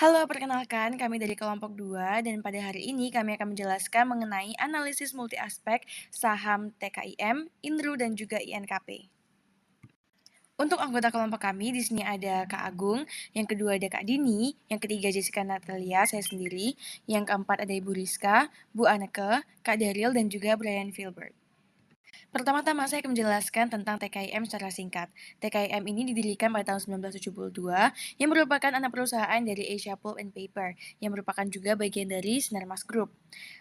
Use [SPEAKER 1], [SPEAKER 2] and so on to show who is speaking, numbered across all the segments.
[SPEAKER 1] Halo, perkenalkan kami dari kelompok 2 dan pada hari ini kami akan menjelaskan mengenai analisis multi aspek saham TKIM, Indru dan juga INKP. Untuk anggota kelompok kami di sini ada Kak Agung, yang kedua ada Kak Dini, yang ketiga Jessica Natalia, saya sendiri, yang keempat ada Ibu Rizka, Bu Aneke, Kak Daryl dan juga Brian Filbert. Pertama-tama saya akan menjelaskan tentang TKIM secara singkat. TKIM ini didirikan pada tahun 1972 yang merupakan anak perusahaan dari Asia Pulp and Paper yang merupakan juga bagian dari Sinarmas Group.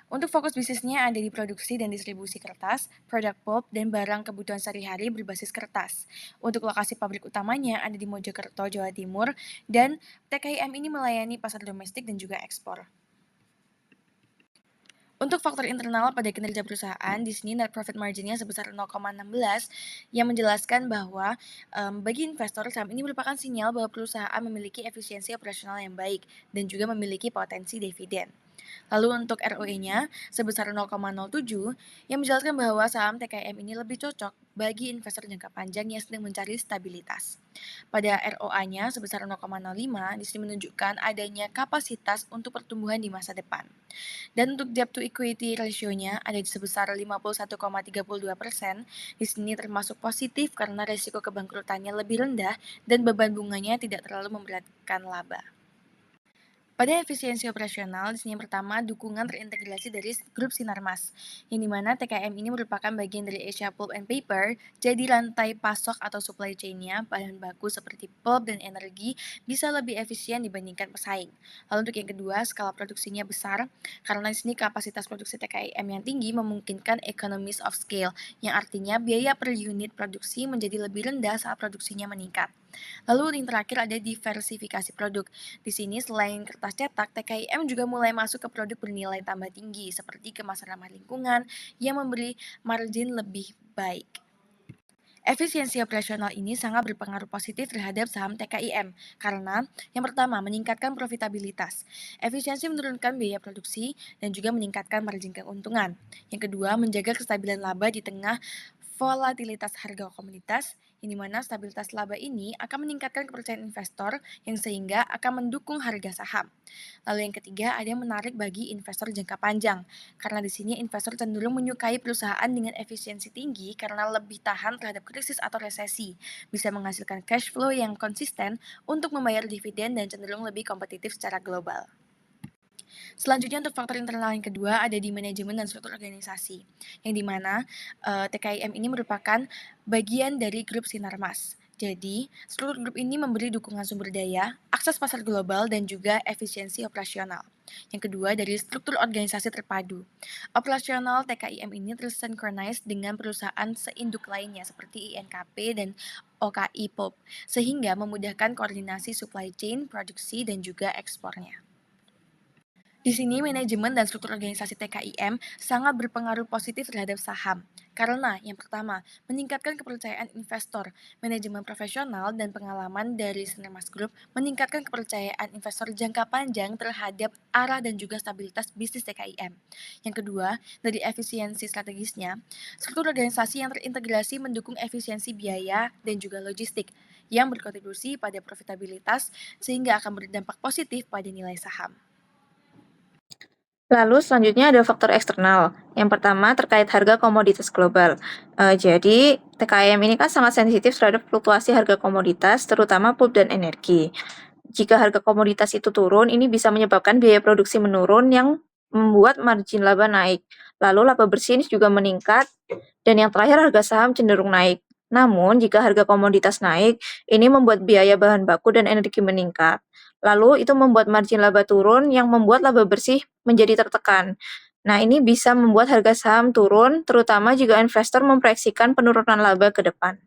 [SPEAKER 1] Untuk fokus bisnisnya ada di produksi dan distribusi kertas, produk pulp, dan barang kebutuhan sehari-hari berbasis kertas. Untuk lokasi pabrik utamanya ada di Mojokerto, Jawa Timur, dan TKIM ini melayani pasar domestik dan juga ekspor. Untuk faktor internal pada kinerja perusahaan, di sini net profit margin-nya sebesar 0,16 yang menjelaskan bahwa bagi investor saham ini merupakan sinyal bahwa perusahaan memiliki efisiensi operasional yang baik dan juga memiliki potensi dividen. Lalu untuk ROE-nya sebesar 0,07 yang menjelaskan bahwa saham TKM ini lebih cocok bagi investor jangka panjang yang sedang mencari stabilitas. Pada ROA-nya sebesar 0,05 di sini menunjukkan adanya kapasitas untuk pertumbuhan di masa depan. Dan untuk debt to equity ratio-nya ada di sebesar 51,32%. Di sini termasuk positif karena risiko kebangkrutannya lebih rendah dan beban bunganya tidak terlalu memberatkan laba. Pada efisiensi operasional, di sini yang pertama dukungan terintegrasi dari grup Sinarmas, yang dimana TKM ini merupakan bagian dari Asia Pulp and Paper, jadi rantai pasok atau supply chain-nya bahan baku seperti pulp dan energi bisa lebih efisien dibandingkan pesaing. Lalu untuk yang kedua, skala produksinya besar, karena di sini kapasitas produksi TKM yang tinggi memungkinkan economies of scale, yang artinya biaya per unit produksi menjadi lebih rendah saat produksinya meningkat. Lalu yang terakhir ada diversifikasi produk. Di sini selain kertas cetak, TKIM juga mulai masuk ke produk bernilai tambah tinggi seperti kemasan ramah lingkungan yang memberi margin lebih baik. Efisiensi operasional ini sangat berpengaruh positif terhadap saham TKIM karena yang pertama meningkatkan profitabilitas. Efisiensi menurunkan biaya produksi dan juga meningkatkan margin keuntungan. Yang kedua, menjaga kestabilan laba di tengah volatilitas harga komoditas, yang dimana stabilitas laba ini akan meningkatkan kepercayaan investor yang sehingga akan mendukung harga saham. Lalu yang ketiga ada yang menarik bagi investor jangka panjang, karena di sini investor cenderung menyukai perusahaan dengan efisiensi tinggi karena lebih tahan terhadap krisis atau resesi, bisa menghasilkan cash flow yang konsisten untuk membayar dividen dan cenderung lebih kompetitif secara global. Selanjutnya untuk faktor internal yang kedua ada di manajemen dan struktur organisasi, yang dimana TKIM ini merupakan bagian dari grup Sinarmas. Jadi, struktur grup ini memberi dukungan sumber daya, akses pasar global, dan juga efisiensi operasional. Yang kedua, dari struktur organisasi terpadu. Operasional TKIM ini tersinkronis dengan perusahaan seinduk lainnya seperti INKP dan OKI Pulp, sehingga memudahkan koordinasi supply chain, produksi, dan juga ekspornya. Di sini manajemen dan struktur organisasi TKIM sangat berpengaruh positif terhadap saham. Karena yang pertama, meningkatkan kepercayaan investor, manajemen profesional dan pengalaman dari Sinarmas Group meningkatkan kepercayaan investor jangka panjang terhadap arah dan juga stabilitas bisnis TKIM. Yang kedua, dari efisiensi strategisnya, struktur organisasi yang terintegrasi mendukung efisiensi biaya dan juga logistik yang berkontribusi pada profitabilitas sehingga akan berdampak positif pada nilai saham.
[SPEAKER 2] Lalu selanjutnya ada faktor eksternal. Yang pertama terkait harga komoditas global. Jadi TKIM ini kan sangat sensitif terhadap fluktuasi harga komoditas, terutama pulp dan energi. Jika harga komoditas itu turun, ini bisa menyebabkan biaya produksi menurun yang membuat margin laba naik. Lalu laba bersih ini juga meningkat, dan yang terakhir harga saham cenderung naik. Namun, jika harga komoditas naik, ini membuat biaya bahan baku dan energi meningkat. Lalu itu membuat margin laba turun yang membuat laba bersih menjadi tertekan. Nah, ini bisa membuat harga saham turun, terutama jika investor memproyeksikan penurunan laba ke depan.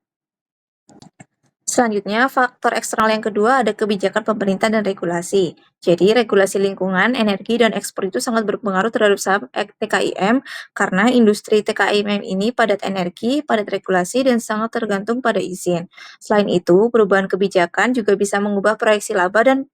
[SPEAKER 2] Selanjutnya, faktor eksternal yang kedua ada kebijakan pemerintah dan regulasi. Jadi, regulasi lingkungan, energi, dan ekspor itu sangat berpengaruh terhadap saham TKIM karena industri TKIM ini padat energi, padat regulasi, dan sangat tergantung pada izin. Selain itu, perubahan kebijakan juga bisa mengubah proyeksi laba dan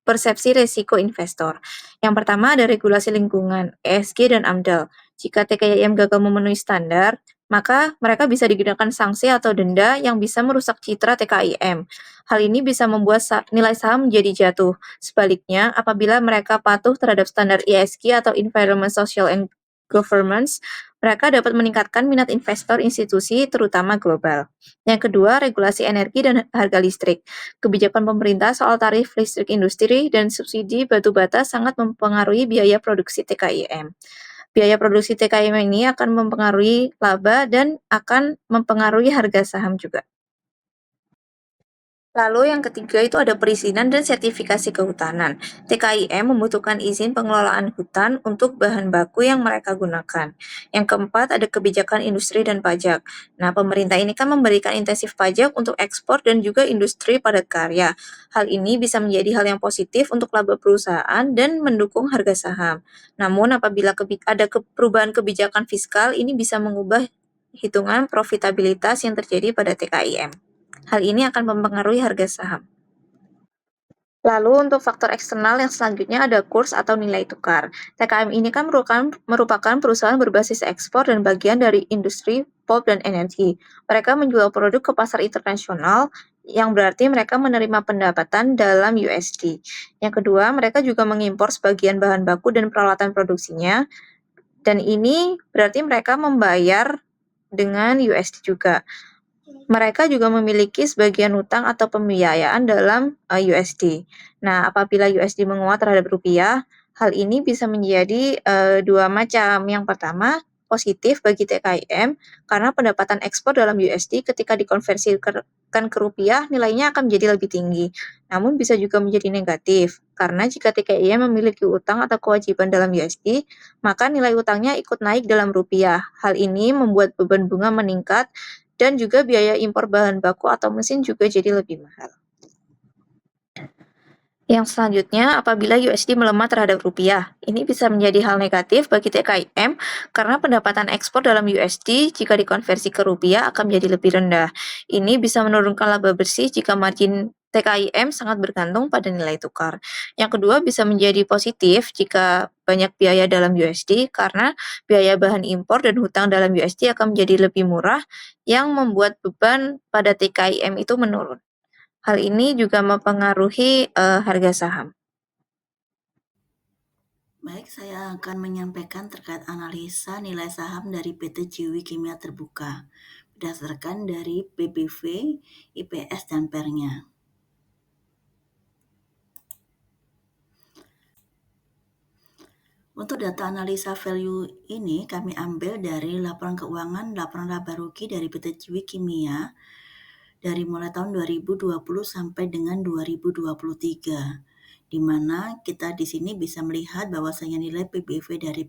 [SPEAKER 2] persepsi resiko investor. Yang pertama ada regulasi lingkungan, ESG dan AMDAL. Jika TKIM gagal memenuhi standar, maka mereka bisa digunakan sanksi atau denda yang bisa merusak citra TKIM. Hal ini bisa membuat nilai saham menjadi jatuh. Sebaliknya, apabila mereka patuh terhadap standar ESG atau Environment, Social, and Governance, mereka dapat meningkatkan minat investor institusi, terutama global. Yang kedua, regulasi energi dan harga listrik. Kebijakan pemerintah soal tarif listrik industri dan subsidi batu bata sangat mempengaruhi biaya produksi TKIM. Biaya produksi TKIM ini akan mempengaruhi laba dan akan mempengaruhi harga saham juga. Lalu yang ketiga itu ada perizinan dan sertifikasi kehutanan. TKIM membutuhkan izin pengelolaan hutan untuk bahan baku yang mereka gunakan. Yang keempat ada kebijakan industri dan pajak. Nah, pemerintah ini kan memberikan intensif pajak untuk ekspor dan juga industri padat karya. Hal ini bisa menjadi hal yang positif untuk laba perusahaan dan mendukung harga saham. Namun apabila ada perubahan kebijakan fiskal, ini bisa mengubah hitungan profitabilitas yang terjadi pada TKIM. Hal ini akan mempengaruhi harga saham. Lalu untuk faktor eksternal yang selanjutnya ada kurs atau nilai tukar. TKM ini kan merupakan perusahaan berbasis ekspor dan bagian dari industri pulp dan energi. Mereka menjual produk ke pasar internasional yang berarti mereka menerima pendapatan dalam USD. Yang kedua, mereka juga mengimpor sebagian bahan baku dan peralatan produksinya, dan ini berarti mereka membayar dengan USD juga. Mereka juga memiliki sebagian hutang atau pembiayaan dalam USD. Nah, apabila USD menguat terhadap rupiah, hal ini bisa menjadi dua macam. Yang pertama, positif bagi TKIM karena pendapatan ekspor dalam USD ketika dikonversikan ke rupiah nilainya akan menjadi lebih tinggi. Namun bisa juga menjadi negatif karena jika TKIM memiliki utang atau kewajiban dalam USD, maka nilai utangnya ikut naik dalam rupiah. Hal ini membuat beban bunga meningkat dan juga biaya impor bahan baku atau mesin juga jadi lebih mahal. Yang selanjutnya, apabila USD melemah terhadap rupiah, ini bisa menjadi hal negatif bagi TKIM karena pendapatan ekspor dalam USD jika dikonversi ke rupiah akan menjadi lebih rendah. Ini bisa menurunkan laba bersih jika margin TKIM sangat bergantung pada nilai tukar. Yang kedua bisa menjadi positif jika banyak biaya dalam USD karena biaya bahan impor dan hutang dalam USD akan menjadi lebih murah yang membuat beban pada TKIM itu menurun. Hal ini juga mempengaruhi harga saham.
[SPEAKER 3] Baik, saya akan menyampaikan terkait analisa nilai saham dari PT Ciwi Kimia Terbuka berdasarkan dari PBV, IPS, dan PER-nya. Untuk data analisa value ini kami ambil dari laporan keuangan, laporan laba rugi dari PT Ciwi Kimia dari mulai tahun 2020 sampai dengan 2023, di mana kita di sini bisa melihat bahwasanya nilai PBV dari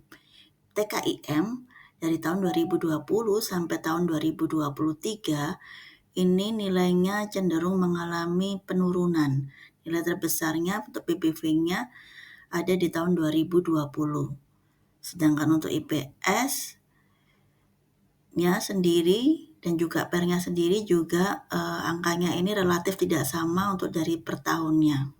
[SPEAKER 3] TKIM dari tahun 2020 sampai tahun 2023 ini nilainya cenderung mengalami penurunan. Nilai terbesarnya untuk PBV-nya ada di tahun 2020. Sedangkan untuk IPS-nya sendiri dan juga PER-nya sendiri juga angkanya ini relatif tidak sama untuk dari per tahunnya.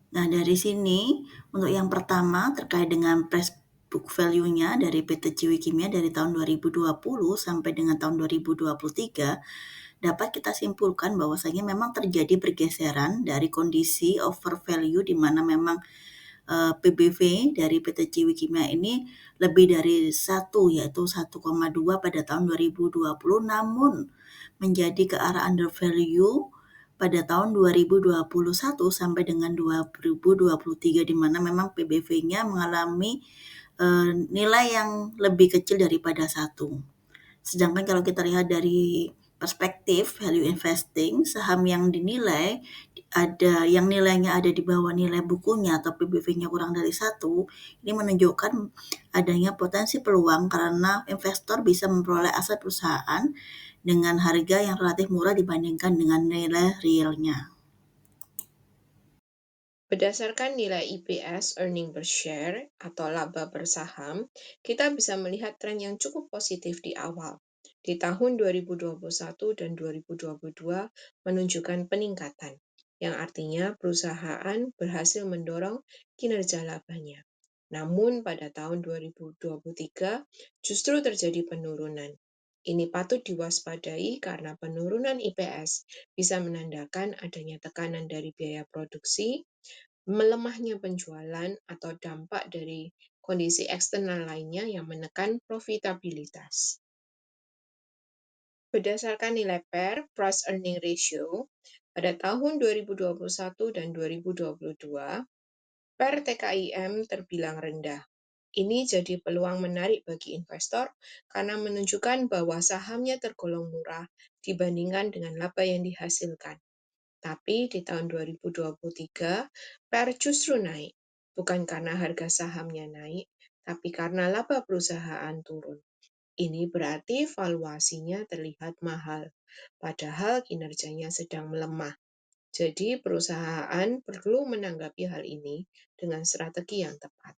[SPEAKER 3] Nah, dari sini untuk yang pertama terkait dengan price book value-nya dari PT Ciwi Kimia dari tahun 2020 sampai dengan tahun 2023 dapat kita simpulkan bahwasanya memang terjadi pergeseran dari kondisi over value di mana memang PBV dari PT Ciwi Kimia ini lebih dari 1 yaitu 1,2 pada tahun 2020 namun menjadi ke arah under value pada tahun 2021 sampai dengan 2023 di mana memang PBV-nya mengalami nilai yang lebih kecil daripada 1. Sedangkan kalau kita lihat dari perspektif value investing, saham yang dinilai ada yang nilainya ada di bawah nilai bukunya atau PBV-nya kurang dari 1, ini menunjukkan adanya potensi peluang karena investor bisa memperoleh aset perusahaan dengan harga yang relatif murah dibandingkan dengan nilai realnya.
[SPEAKER 4] Berdasarkan nilai EPS (earning per share) atau laba per saham, kita bisa melihat tren yang cukup positif di awal. Di tahun 2021 dan 2022 menunjukkan peningkatan, yang artinya perusahaan berhasil mendorong kinerja labanya. Namun pada tahun 2023 justru terjadi penurunan. Ini patut diwaspadai karena penurunan IPS bisa menandakan adanya tekanan dari biaya produksi, melemahnya penjualan, atau dampak dari kondisi eksternal lainnya yang menekan profitabilitas. Berdasarkan nilai PER, Price Earning Ratio, pada tahun 2021 dan 2022, PER TKIM terbilang rendah. Ini jadi peluang menarik bagi investor karena menunjukkan bahwa sahamnya tergolong murah dibandingkan dengan laba yang dihasilkan. Tapi di tahun 2023, PER justru naik, bukan karena harga sahamnya naik, tapi karena laba perusahaan turun. Ini berarti valuasinya terlihat mahal, padahal kinerjanya sedang melemah. Jadi perusahaan perlu menanggapi hal ini dengan strategi yang tepat.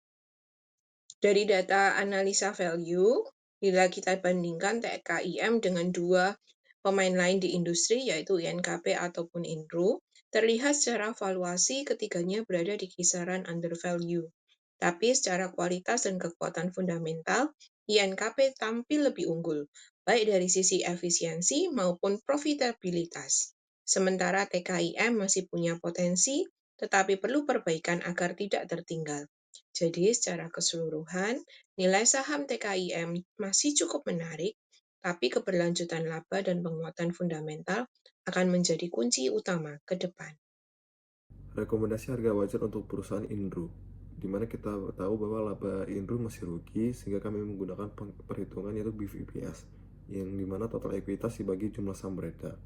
[SPEAKER 4] Dari data analisa value, bila kita bandingkan TKIM dengan dua pemain lain di industri, yaitu INKP ataupun Indro, terlihat secara valuasi ketiganya berada di kisaran under value. Tapi secara kualitas dan kekuatan fundamental, INKP tampil lebih unggul, baik dari sisi efisiensi maupun profitabilitas. Sementara TKIM masih punya potensi, tetapi perlu perbaikan agar tidak tertinggal. Jadi secara keseluruhan, nilai saham TKIM masih cukup menarik, tapi keberlanjutan laba dan penguatan fundamental akan menjadi kunci utama ke depan.
[SPEAKER 5] Rekomendasi harga wajar untuk perusahaan Indro, di mana kita tahu bahwa laba Indro masih rugi, sehingga kami menggunakan perhitungan yaitu BVPS, yang dimana total ekuitas dibagi jumlah saham beredar.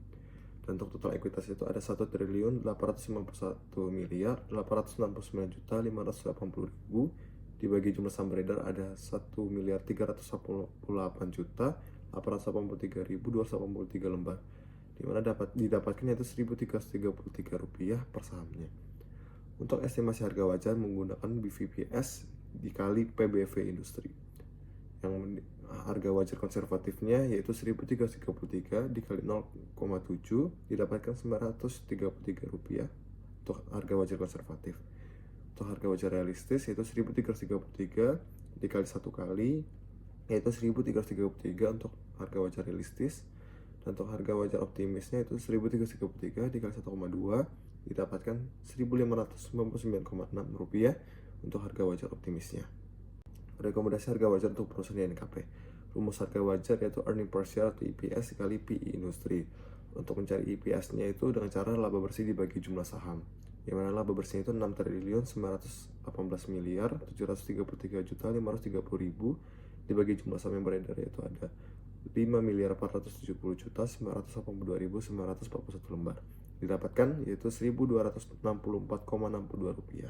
[SPEAKER 5] Dan untuk total ekuitas itu ada 1.851.869.580.000 dibagi jumlah saham beredar ada 1.388.883.283 lembar, di mana didapatkan yaitu Rp1.333 per sahamnya. Untuk estimasi harga wajar menggunakan BVPS dikali PBV industri. Yang harga wajar konservatifnya yaitu 1.333 dikali 0,7 didapatkan Rp933 untuk harga wajar konservatif. Untuk harga wajar realistis yaitu 1.333 dikali 1 kali yaitu 1.333 untuk harga wajar realistis. Dan untuk harga wajar optimisnya itu 1.333 dikali 1,2 didapatkan Rp1.599,6 untuk harga wajar optimisnya. Rekomendasi harga wajar untuk perusahaan INKP. Rumus harga wajar yaitu earning per share atau EPS kali PE industri. Untuk mencari EPS-nya itu dengan cara laba bersih dibagi jumlah saham, yang mana laba bersihnya itu 6.918.733.530.000 dibagi jumlah saham yang beredar, yaitu ada 5.470.982.941 lembar, didapatkan yaitu Rp1.264,62.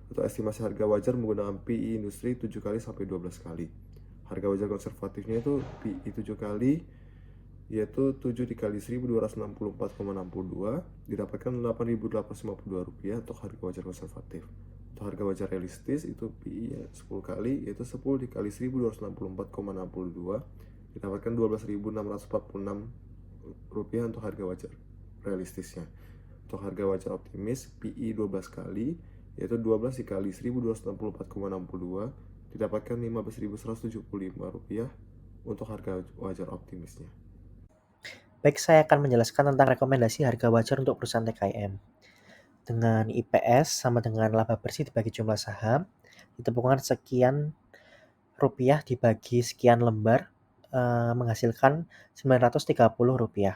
[SPEAKER 5] Untuk estimasi harga wajar menggunakan PE industri 7 kali sampai 12 kali. Harga wajar konservatifnya itu PE 7 kali yaitu 7 dikali 1.264,62 didapatkan Rp8.852 untuk harga wajar konservatif. Untuk harga wajar realistis itu PE 10 kali yaitu 10 dikali 1.264,62 didapatkan Rp12.646 untuk harga wajar realistisnya. Untuk harga wajar optimis PE 12 kali yaitu 12 dikali 1.264,62 didapatkan Rp15.175 untuk harga wajar optimisnya.
[SPEAKER 6] Baik, saya akan menjelaskan tentang rekomendasi harga wajar untuk perusahaan TKIM. Dengan IPS sama dengan laba bersih dibagi jumlah saham, ditemukan sekian rupiah dibagi sekian lembar, menghasilkan Rp930.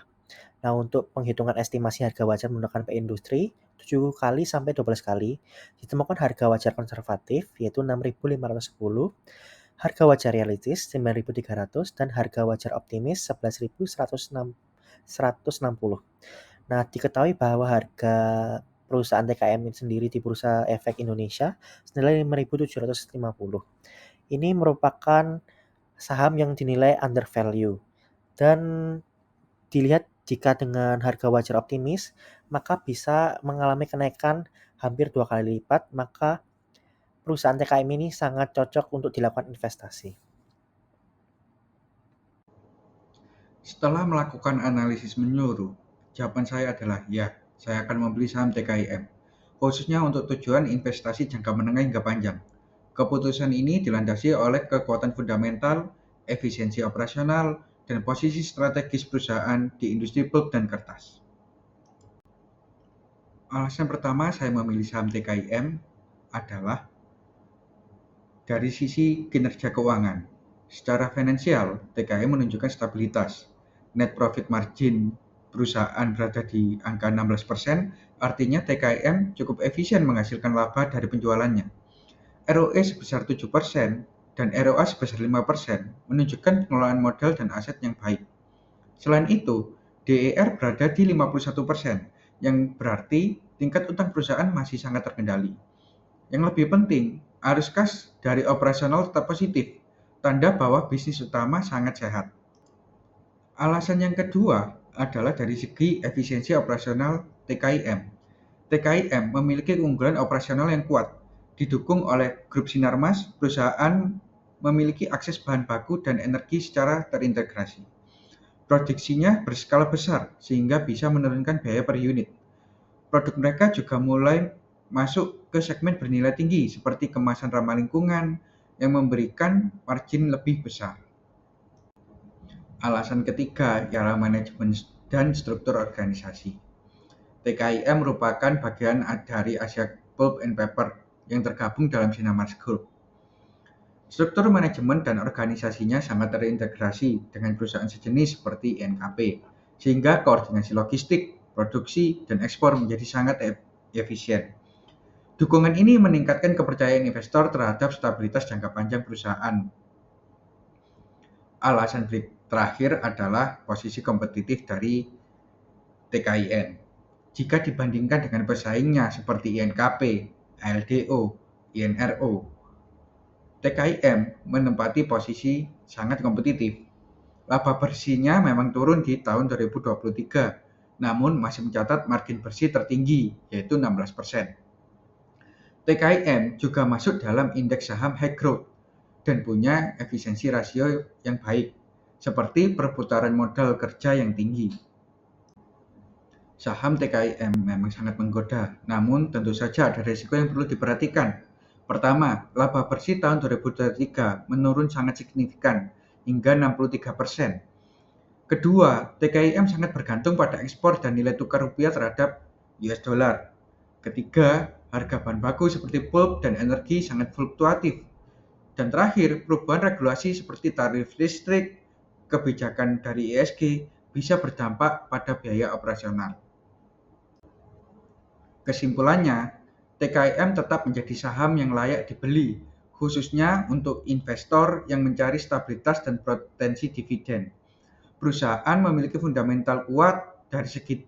[SPEAKER 6] Nah, untuk penghitungan estimasi harga wajar menggunakan PE industri 7 kali sampai 12 kali, ditemukan harga wajar konservatif yaitu Rp6.510, harga wajar realistis Rp9.300, dan harga wajar optimis Rp11.160. Nah, diketahui bahwa harga perusahaan TKIM sendiri di Bursa Efek Indonesia senilai Rp5.750. Ini merupakan saham yang dinilai under value, dan dilihat jika dengan harga wajar optimis, maka bisa mengalami kenaikan hampir 2 kali lipat, maka perusahaan TKIM ini sangat cocok untuk dilakukan investasi.
[SPEAKER 7] Setelah melakukan analisis menyeluruh, jawaban saya adalah ya, saya akan membeli saham TKIM, khususnya untuk tujuan investasi jangka menengah hingga panjang. Keputusan ini dilandasi oleh kekuatan fundamental, efisiensi operasional, dan posisi strategis perusahaan di industri pulp dan kertas. Alasan pertama saya memilih saham TKIM adalah dari sisi kinerja keuangan. Secara finansial, TKIM menunjukkan stabilitas. Net profit margin perusahaan berada di angka 16%, artinya TKIM cukup efisien menghasilkan laba dari penjualannya. ROE sebesar 7% dan ROA sebesar 5% menunjukkan pengelolaan modal dan aset yang baik. Selain itu, DER berada di 51%, yang berarti tingkat utang perusahaan masih sangat terkendali. Yang lebih penting, arus kas dari operasional tetap positif, tanda bahwa bisnis utama sangat sehat. Alasan yang kedua adalah dari segi efisiensi operasional TKIM. TKIM memiliki keunggulan operasional yang kuat. Didukung oleh grup Sinarmas, perusahaan memiliki akses bahan baku dan energi secara terintegrasi. Produksinya berskala besar sehingga bisa menurunkan biaya per unit. Produk mereka juga mulai masuk ke segmen bernilai tinggi seperti kemasan ramah lingkungan yang memberikan margin lebih besar. Alasan ketiga ialah manajemen dan struktur organisasi. TKIM merupakan bagian dari Asia Pulp and Paper yang tergabung dalam Sinarmas Group. Struktur manajemen dan organisasinya sangat terintegrasi dengan perusahaan sejenis seperti INKP, sehingga koordinasi logistik, produksi, dan ekspor menjadi sangat efisien. Dukungan ini meningkatkan kepercayaan investor terhadap stabilitas jangka panjang perusahaan. Alasan terakhir adalah posisi kompetitif dari TKIM. Jika dibandingkan dengan pesaingnya seperti INKP, ALDO, INRO, TKIM menempati posisi sangat kompetitif. Laba bersihnya memang turun di tahun 2023, namun masih mencatat margin bersih tertinggi, yaitu 16%. TKIM juga masuk dalam indeks saham high growth dan punya efisiensi rasio yang baik, seperti perputaran modal kerja yang tinggi. Saham TKIM memang sangat menggoda, namun tentu saja ada risiko yang perlu diperhatikan. Pertama, laba bersih tahun 2023 menurun sangat signifikan, hingga 63%. Kedua, TKIM sangat bergantung pada ekspor dan nilai tukar rupiah terhadap US dollar. Ketiga, harga bahan baku seperti pulp dan energi sangat fluktuatif. Dan terakhir, perubahan regulasi seperti tarif listrik, kebijakan dari ESG bisa berdampak pada biaya operasional. Kesimpulannya, TKIM tetap menjadi saham yang layak dibeli, khususnya untuk investor yang mencari stabilitas dan potensi dividen. Perusahaan memiliki fundamental kuat dari segi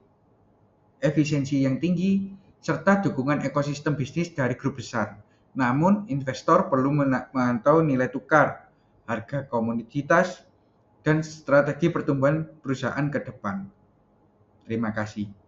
[SPEAKER 7] efisiensi yang tinggi, serta dukungan ekosistem bisnis dari grup besar. Namun, investor perlu memantau nilai tukar, harga komoditas, dan strategi pertumbuhan perusahaan ke depan. Terima kasih.